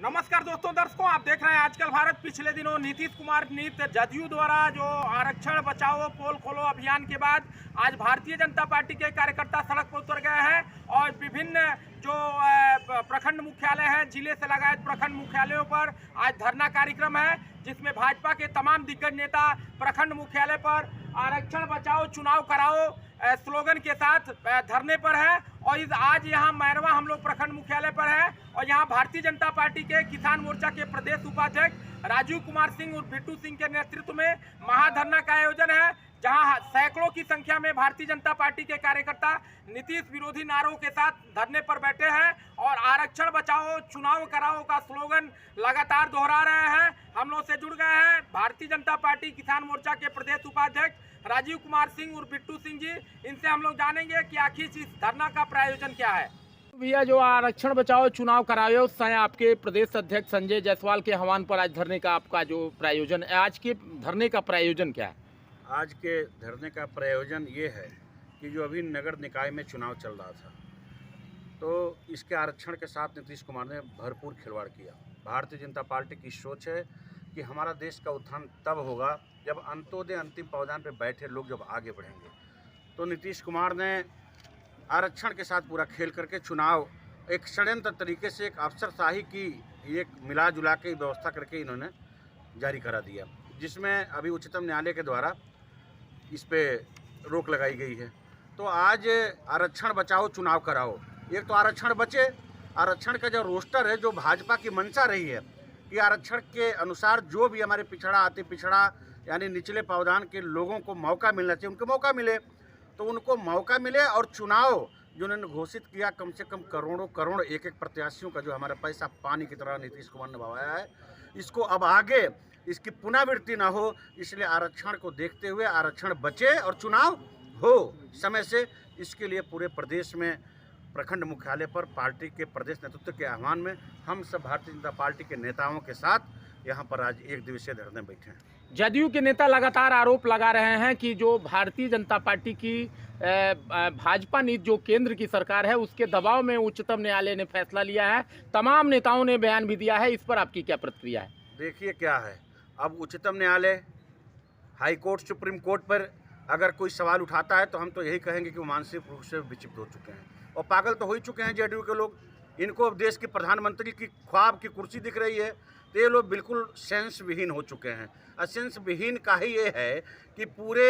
नमस्कार दोस्तों, दर्शकों, आप देख रहे हैं आजकल भारत। पिछले दिनों नीतीश कुमार नीत जदयू द्वारा जो आरक्षण बचाओ पोल खोलो अभियान के बाद आज भारतीय जनता पार्टी के कार्यकर्ता सड़क पर उतर गए हैं और विभिन्न जो प्रखंड मुख्यालय हैं, जिले से लगाए प्रखंड मुख्यालयों पर आज धरना कार्यक्रम है, जिसमें भाजपा के तमाम दिग्गज नेता प्रखंड मुख्यालय पर आरक्षण बचाओ चुनाव कराओ स्लोगन के साथ धरने पर है। और आज यहाँ मैरवा हम लोग प्रखंड मुख्यालय पर है और यहाँ भारतीय जनता पार्टी के किसान मोर्चा के प्रदेश उपाध्यक्ष राजीव कुमार सिंह और बिट्टू सिंह के नेतृत्व में महाधरना का आयोजन है, जहाँ सैकड़ों की संख्या में भारतीय जनता पार्टी के कार्यकर्ता नीतीश विरोधी नारों के साथ धरने पर बैठे हैं और आरक्षण बचाओ चुनाव कराओ का स्लोगन लगातार दोहरा रहे हैं। हम लोग से जुड़ गए हैं भारतीय जनता पार्टी किसान मोर्चा के प्रदेश उपाध्यक्ष राजीव कुमार सिंह और बिट्टू सिंह जी। इनसे हम लोग जानेंगे कि आखिर इस धरना का प्रायोजन क्या है। भैया, जो आरक्षण बचाओ चुनाव कराओ आपके प्रदेश अध्यक्ष संजय जायसवाल के आह्वान पर आज धरने का आपका जो प्रायोजन है, आज के धरने का प्रायोजन क्या है? आज के धरने का प्रयोजन ये है कि जो अभी नगर निकाय में चुनाव चल रहा था, तो इसके आरक्षण के साथ नीतीश कुमार ने भरपूर खिलवाड़ किया। भारतीय जनता पार्टी की सोच है कि हमारा देश का उत्थान तब होगा जब अंत्योदय अंतिम पावदान पर बैठे लोग जब आगे बढ़ेंगे। तो नीतीश कुमार ने आरक्षण के साथ पूरा खेल करके चुनाव एक षड्यंत्र तरीके से एक अफसरशाही की एक मिला जुला के व्यवस्था करके इन्होंने जारी करा दिया, जिसमें अभी उच्चतम न्यायालय के द्वारा इस पे रोक लगाई गई है। तो आज आरक्षण बचाओ चुनाव कराओ, एक तो आरक्षण बचे, आरक्षण का जो रोस्टर है, जो भाजपा की मंशा रही है कि आरक्षण के अनुसार जो भी हमारे पिछड़ा अति पिछड़ा यानी निचले पावदान के लोगों को मौका मिलना चाहिए, उनको मौका मिले, तो उनको मौका मिले। और चुनाव जो उन्होंने घोषित किया, कम से कम करोड़ों करोड़ एक एक प्रत्याशियों का जो हमारा पैसा पानी की तरह नीतीश कुमार ने बहाया है, इसको अब आगे इसकी पुनरावृत्ति ना हो, इसलिए आरक्षण को देखते हुए आरक्षण बचे और चुनाव हो समय से। इसके लिए पूरे प्रदेश में प्रखंड मुख्यालय पर पार्टी के प्रदेश नेतृत्व के आह्वान में हम सब भारतीय जनता पार्टी के नेताओं के साथ यहाँ पर आज एक दिवसीय धरने बैठे हैं। जदयू के नेता लगातार आरोप लगा रहे हैं कि जो भारतीय जनता पार्टी की भाजपा नीति जो केंद्र की सरकार है, उसके दबाव में उच्चतम न्यायालय ने फैसला लिया है। तमाम नेताओं ने बयान भी दिया है, इस पर आपकी क्या प्रतिक्रिया है? देखिए क्या है, अब उच्चतम न्यायालय, हाई कोर्ट, सुप्रीम कोर्ट पर अगर कोई सवाल उठाता है तो हम तो यही कहेंगे कि वो मानसिक रूप से विक्षिप्त हो चुके हैं और पागल तो हो ही चुके हैं जेडीयू के लोग। इनको अब देश की प्रधानमंत्री की ख्वाब की कुर्सी दिख रही है, तो ये लोग बिल्कुल सेंस विहीन हो चुके हैं। और सेंस विहीन का ही ये है कि पूरे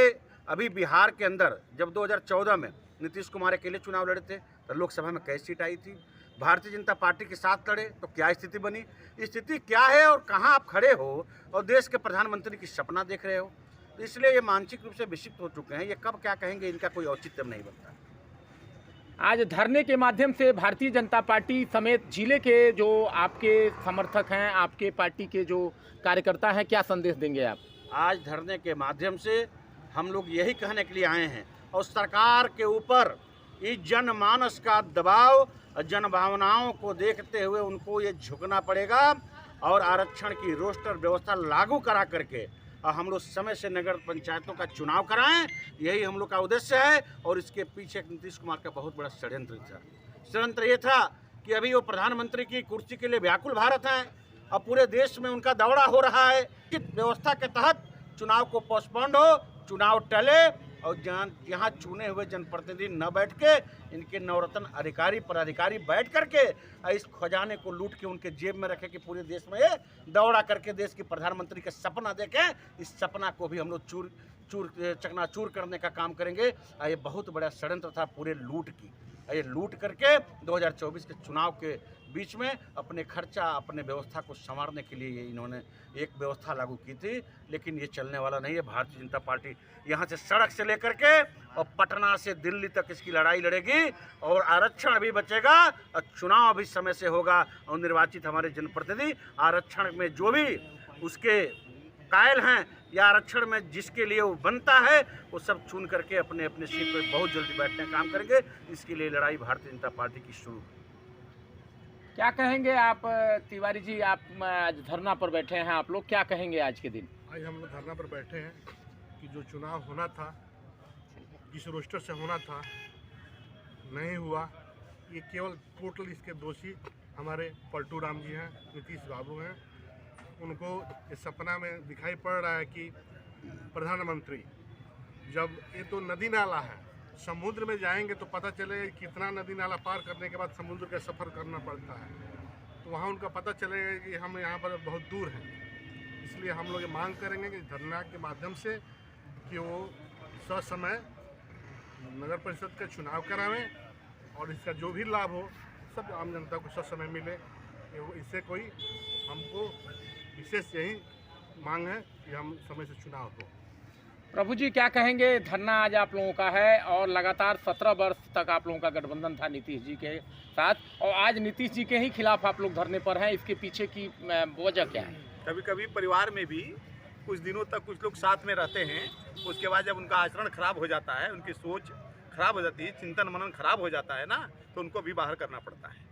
अभी बिहार के अंदर जब 2014 में नीतीश कुमार अकेले चुनाव लड़े थे तो लोकसभा में कैसी सीट आई थी, भारतीय जनता पार्टी के साथ लड़े तो क्या स्थिति बनी। स्थिति क्या है और कहाँ आप खड़े हो और देश के प्रधानमंत्री की सपना देख रहे हो, तो इसलिए ये मानसिक रूप से विक्षिप्त हो चुके हैं। ये कब क्या कहेंगे, इनका कोई औचित्य नहीं बनता। आज धरने के माध्यम से भारतीय जनता पार्टी समेत जिले के जो आपके समर्थक हैं, आपके पार्टी के जो कार्यकर्ता हैं, क्या संदेश देंगे आप? आज धरने के माध्यम से हम लोग यही कहने के लिए आए हैं और सरकार के ऊपर इस जनमानस का दबाव, जन भावनाओं को देखते हुए उनको ये झुकना पड़ेगा और आरक्षण की रोस्टर व्यवस्था लागू करा करके हम लोग समय से नगर पंचायतों का चुनाव कराएं, यही हम लोग का उद्देश्य है। और इसके पीछे नीतीश कुमार का बहुत बड़ा षड्यंत्र था। षड्यंत्र ये था कि अभी वो प्रधानमंत्री की कुर्सी के लिए व्याकुल भारत हैं, अब पूरे देश में उनका दौरा हो रहा है कि व्यवस्था के तहत चुनाव को पोस्टपोन्ड हो, चुनाव टले और यहाँ चुने हुए जनप्रतिनिधि न बैठ के इनके नवरत्न अधिकारी पदाधिकारी बैठ करके इस खजाने को लूट के उनके जेब में रखे कि पूरे देश में ये दौड़ा करके देश की प्रधानमंत्री का सपना देखें। इस सपना को भी हम लोग चकनाचूर करने का काम करेंगे। ये बहुत बड़ा षड्यंत्र था पूरे लूट की। ये लूट करके 2024 के चुनाव के बीच में अपने खर्चा, अपने व्यवस्था को संवारने के लिए इन्होंने एक व्यवस्था लागू की थी, लेकिन ये चलने वाला नहीं है। भारतीय जनता पार्टी यहाँ से सड़क से लेकर के और पटना से दिल्ली तक इसकी लड़ाई लड़ेगी और आरक्षण अभी बचेगा और चुनाव अभी समय से होगा और निर्वाचित हमारे जनप्रतिनिधि आरक्षण में जो भी उसके कायल हैं या आरक्षण में जिसके लिए वो बनता है वो सब चुन करके अपने अपने सीट पर बहुत जल्दी बैठने का काम करेंगे। इसके लिए लड़ाई भारतीय जनता पार्टी की शुरू। क्या कहेंगे आप तिवारी जी, आप आज धरना पर बैठे हैं, आप लोग क्या कहेंगे आज के दिन? आज हम लोग धरना पर बैठे हैं कि जो चुनाव होना था, जिस रोस्टर से होना था, नहीं हुआ। ये केवल टोटल इसके दोषी हमारे पलटू राम जी हैं, नीतीश बाबू हैं, उनको इस सपना में दिखाई पड़ रहा है कि प्रधानमंत्री जब ये तो नदी नाला है, समुद्र में जाएंगे तो पता चलेगा कितना नदी नाला पार करने के बाद समुद्र का सफ़र करना पड़ता है, तो वहाँ उनका पता चलेगा कि हम यहाँ पर बहुत दूर हैं। इसलिए हम लोग ये मांग करेंगे कि धरना के माध्यम से कि वो ससमय नगर परिषद का चुनाव करावें और इसका जो भी लाभ हो सब आम जनता को ससमय मिले। इससे कोई हमको विशेष यही मांग है कि हम समय से चुनाव हो। प्रभु जी क्या कहेंगे? धरना आज आप लोगों का है और लगातार 17 वर्ष तक आप लोगों का गठबंधन था नीतीश जी के साथ, और आज नीतीश जी के ही खिलाफ आप लोग धरने पर हैं। इसके पीछे की वजह क्या है? कभी कभी परिवार में भी कुछ दिनों तक कुछ लोग साथ में रहते हैं, उसके बाद जब उनका आचरण खराब हो जाता है, उनकी सोच खराब हो जाती है, चिंतन मनन खराब हो जाता है ना, तो उनको भी बाहर करना पड़ता है।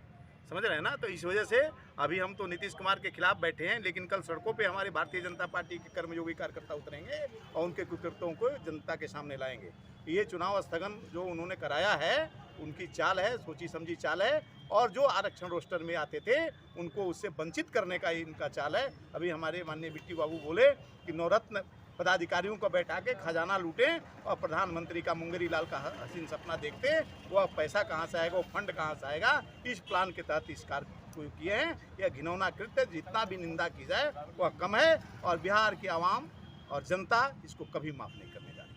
समझ रहे हैं ना? तो इस वजह से अभी हम तो नीतीश कुमार के खिलाफ बैठे हैं, लेकिन कल सड़कों पे हमारे भारतीय जनता पार्टी के कर्मयोगी कार्यकर्ता उतरेंगे और उनके कुकृत्यों को जनता के सामने लाएंगे। ये चुनाव स्थगन जो उन्होंने कराया है उनकी चाल है, सोची समझी चाल है, और जो आरक्षण रोस्टर में आते थे उनको उससे वंचित करने का ही इनका चाल है। अभी हमारे माननीय बिट्टी बाबू बोले कि नवरत्न पदाधिकारियों को बैठा के खजाना लूटें और प्रधानमंत्री का मुंगेरी लाल का हसीन सपना देखते, वो पैसा कहाँ से आएगा, वो फंड कहाँ से आएगा, इस प्लान के तहत इस कार्य को किए हैं। यह घिनौना कृत्य, जितना भी निंदा की जाए वह कम है, और बिहार की आवाम और जनता इसको कभी माफ़ नहीं करने जा रही।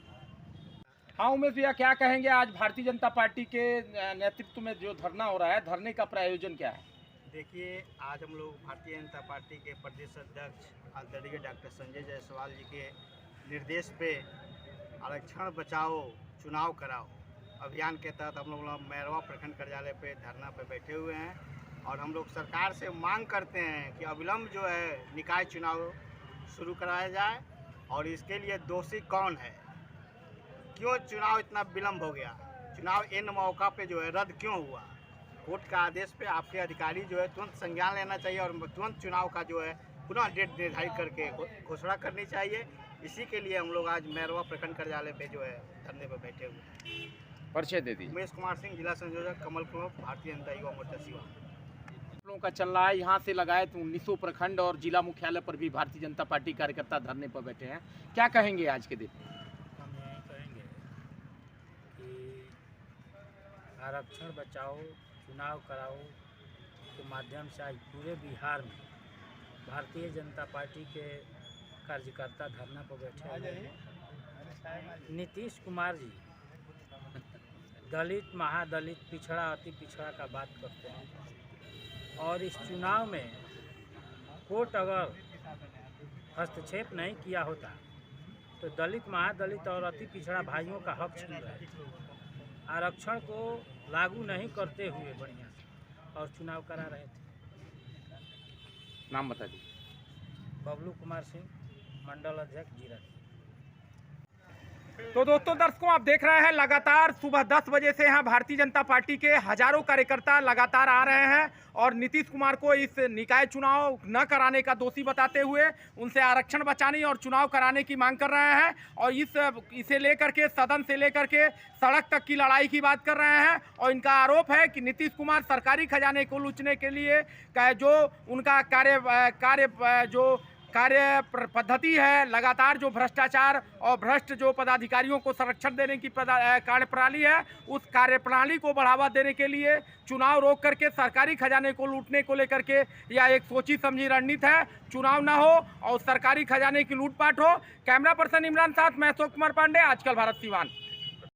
हाँ उमेश भैया क्या कहेंगे? आज भारतीय जनता पार्टी के नेतृत्व में जो धरना हो रहा है, धरने का प्रायोजन क्या है? देखिए, आज हम लोग भारतीय जनता पार्टी के प्रदेश अध्यक्ष आदरणीय डॉक्टर संजय जायसवाल जी के निर्देश पे आरक्षण बचाओ चुनाव कराओ अभियान के तहत हम लोग मैरवा प्रखंड कार्यालय पे धरना पे बैठे हुए हैं, और हम लोग सरकार से मांग करते हैं कि अविलंब जो है निकाय चुनाव शुरू कराया जाए, और इसके लिए दोषी कौन है, क्यों चुनाव इतना विलम्ब हो गया, चुनाव इन मौका पे जो है रद्द क्यों हुआ। कोर्ट का आदेश पे आपके अधिकारी जो है तुरंत संज्ञान लेना चाहिए और तुरंत चुनाव का जो है पुनः डेट निर्धारित करके घोषणा करनी चाहिए। इसी के लिए हम लोग आज मैरवा प्रखंड कार्यालय पे जो है धरने पे बैठे हुए हैं। परिचय दे दीजिए। उमेश कुमार सिंह, जिला संयोजक, कमल क्लब, भारतीय जनता युवा मोर्चा सिवान। आप लोगों का चल रहा है, यहाँ से लगाए तो 1900 प्रखंड और जिला मुख्यालय पर भी भारतीय जनता पार्टी कार्यकर्ता धरने पर बैठे हैं। क्या कहेंगे आज के दिन? हम यही कहेंगे कि आरक्षण बचाओ चुनाव कराओ के माध्यम से आज पूरे बिहार में भारतीय जनता पार्टी के कार्यकर्ता धरना पर बैठे हुए हैं। नीतीश कुमार जी दलित, महादलित, पिछड़ा, अति पिछड़ा का बात करते हैं, और इस चुनाव में कोर्ट अगर हस्तक्षेप नहीं किया होता तो दलित, महादलित और अति पिछड़ा भाइयों का हक छीन रहे थे। आरक्षण को लागू नहीं करते हुए बढ़िया से और चुनाव करा रहे थे। नाम बता दीजिए। बबलू कुमार सिंह, मंडल अध्यक्ष जीरा। तो दोस्तों, दर्शकों आप देख रहे हैं लगातार सुबह 10 बजे से यहाँ भारतीय जनता पार्टी के हजारों कार्यकर्ता लगातार आ रहे हैं और नीतीश कुमार को इस निकाय चुनाव न कराने का दोषी बताते हुए उनसे आरक्षण बचाने और चुनाव कराने की मांग कर रहे हैं, और इसे लेकर के सदन से लेकर के सड़क तक की लड़ाई की बात कर रहे हैं। और इनका आरोप है कि नीतीश कुमार सरकारी खजाने को लूटने के लिए जो उनका कार्य पद्धति है, लगातार जो भ्रष्टाचार और भ्रष्ट जो पदाधिकारियों को संरक्षण देने की कार्यप्रणाली है, उस कार्यप्रणाली को बढ़ावा देने के लिए चुनाव रोक करके सरकारी खजाने को लूटने को लेकर के यह एक सोची समझी रणनीति है। चुनाव ना हो और सरकारी खजाने की लूटपाट हो। कैमरा पर्सन इमरान साथ मैं अशोक कुमार पांडे, आजकल भारत सिवान।